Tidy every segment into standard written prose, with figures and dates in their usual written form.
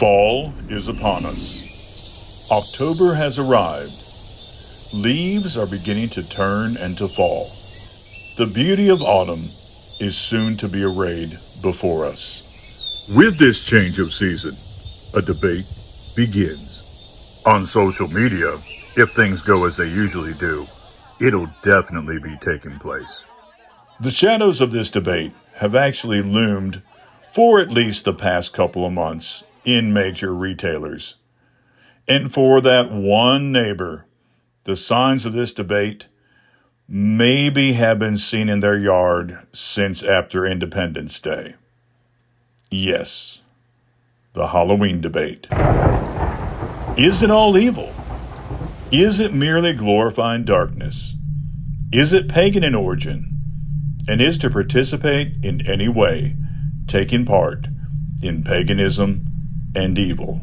Fall is upon us. October has arrived. Leaves are beginning to turn and to fall. The beauty of autumn is soon to be arrayed before us. With this change of season, a debate begins. On social media, if things go as they usually do, it'll definitely be taking place. The shadows of this debate have actually loomed for at least the past couple of months in major retailers. And for that one neighbor, the signs of this debate maybe have been seen in their yard since after Independence Day. Yes, the Halloween debate. Is it all evil? Is it merely glorifying darkness? Is it pagan in origin? And is to participate in any way taking part in paganism and evil?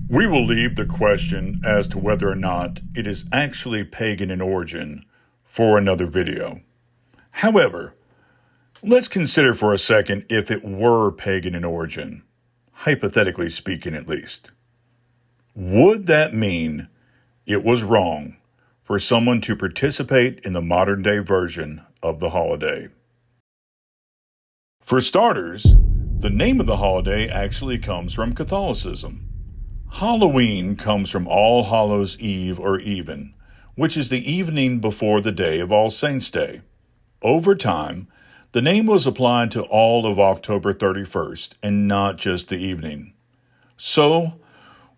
We will leave the question as to whether or not it is actually pagan in origin for another video. However, let's consider for a second if it were pagan in origin, hypothetically speaking at least. Would that mean it was wrong for someone to participate in the modern day version of the holiday? For starters, the name of the holiday actually comes from Catholicism. Halloween comes from All Hallows Eve or Even, which is the evening before the day of All Saints' Day. Over time, the name was applied to all of October 31st and not just the evening. So,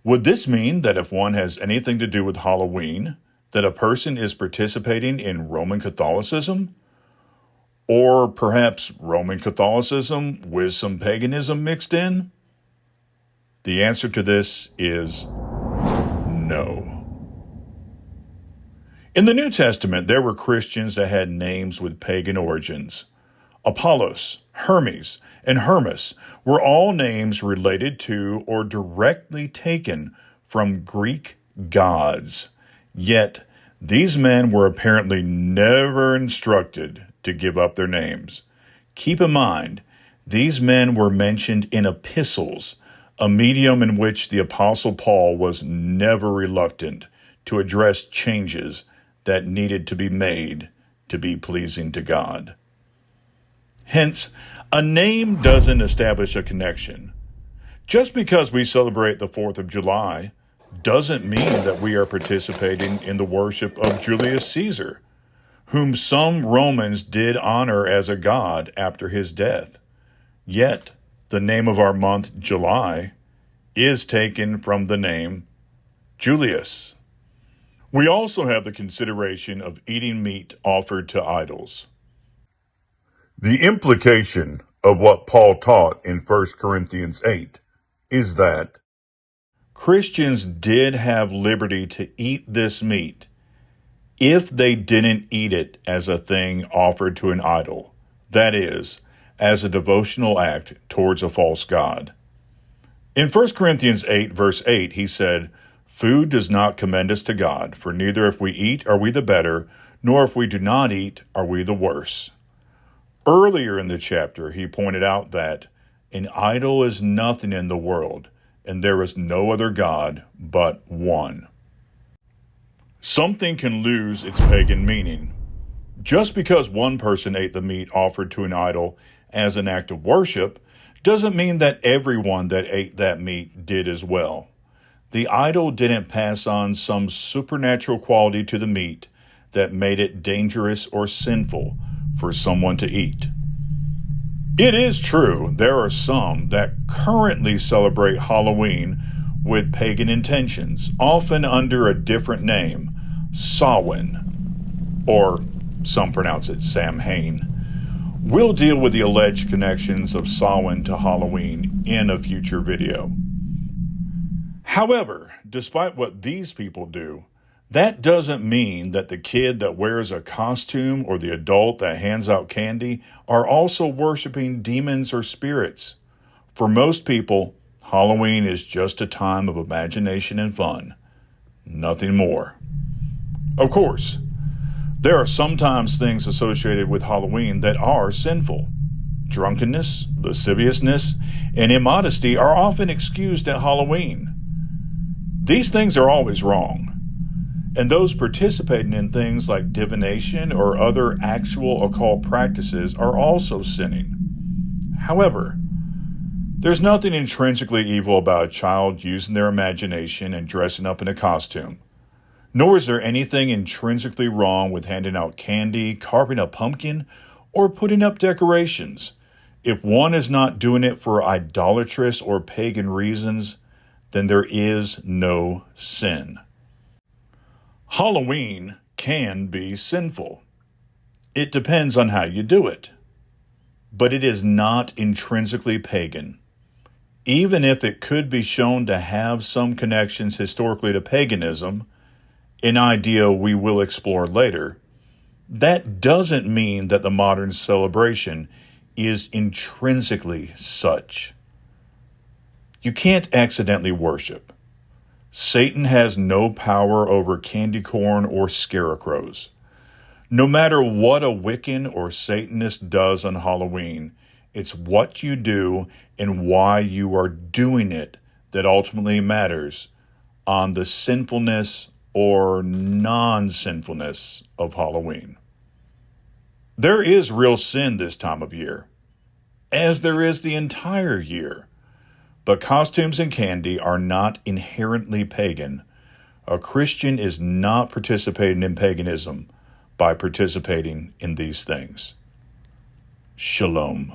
would this mean that if one has anything to do with Halloween, that a person is participating in Roman Catholicism? Or perhaps Roman Catholicism with some paganism mixed in? The answer to this is no. In the New Testament, there were Christians that had names with pagan origins. Apollos, Hermes, and Hermas were all names related to or directly taken from Greek gods. Yet, these men were apparently never instructed to give up their names. Keep in mind, these men were mentioned in epistles, a medium in which the Apostle Paul was never reluctant to address changes that needed to be made to be pleasing to God. Hence, a name doesn't establish a connection. Just because we celebrate the 4th of July doesn't mean that we are participating in the worship of Julius Caesar, whom some Romans did honor as a god after his death. Yet, the name of our month, July, is taken from the name Julius. We also have the consideration of eating meat offered to idols. The implication of what Paul taught in 1 Corinthians 8 is that Christians did have liberty to eat this meat if they didn't eat it as a thing offered to an idol, that is, as a devotional act towards a false god. In 1 Corinthians 8, verse 8, he said, "Food does not commend us to God, for neither if we eat are we the better, nor if we do not eat are we the worse." Earlier in the chapter, he pointed out that an idol is nothing in the world, and there is no other God but one. Something can lose its pagan meaning. Just because one person ate the meat offered to an idol as an act of worship doesn't mean that everyone that ate that meat did as well. The idol didn't pass on some supernatural quality to the meat that made it dangerous or sinful for someone to eat. It is true there are some that currently celebrate Halloween with pagan intentions, often under a different name, Samhain, or some pronounce it Samhain. We'll deal with the alleged connections of Samhain to Halloween in a future video. However, despite what these people do, that doesn't mean that the kid that wears a costume or the adult that hands out candy are also worshiping demons or spirits. For most people, Halloween is just a time of imagination and fun. Nothing more. Of course, there are sometimes things associated with Halloween that are sinful. Drunkenness, lasciviousness, and immodesty are often excused at Halloween. These things are always wrong, and those participating in things like divination or other actual occult practices are also sinning. However, there's nothing intrinsically evil about a child using their imagination and dressing up in a costume. Nor is there anything intrinsically wrong with handing out candy, carving a pumpkin, or putting up decorations. If one is not doing it for idolatrous or pagan reasons, then there is no sin. Halloween can be sinful. It depends on how you do it. But it is not intrinsically pagan. Even if it could be shown to have some connections historically to paganism, an idea we will explore later, that doesn't mean that the modern celebration is intrinsically such. You can't accidentally worship. Satan has no power over candy corn or scarecrows. No matter what a Wiccan or Satanist does on Halloween, it's what you do and why you are doing it that ultimately matters on the sinfulness or non-sinfulness of Halloween. There is real sin this time of year, as there is the entire year. But costumes and candy are not inherently pagan. A Christian is not participating in paganism by participating in these things. Shalom.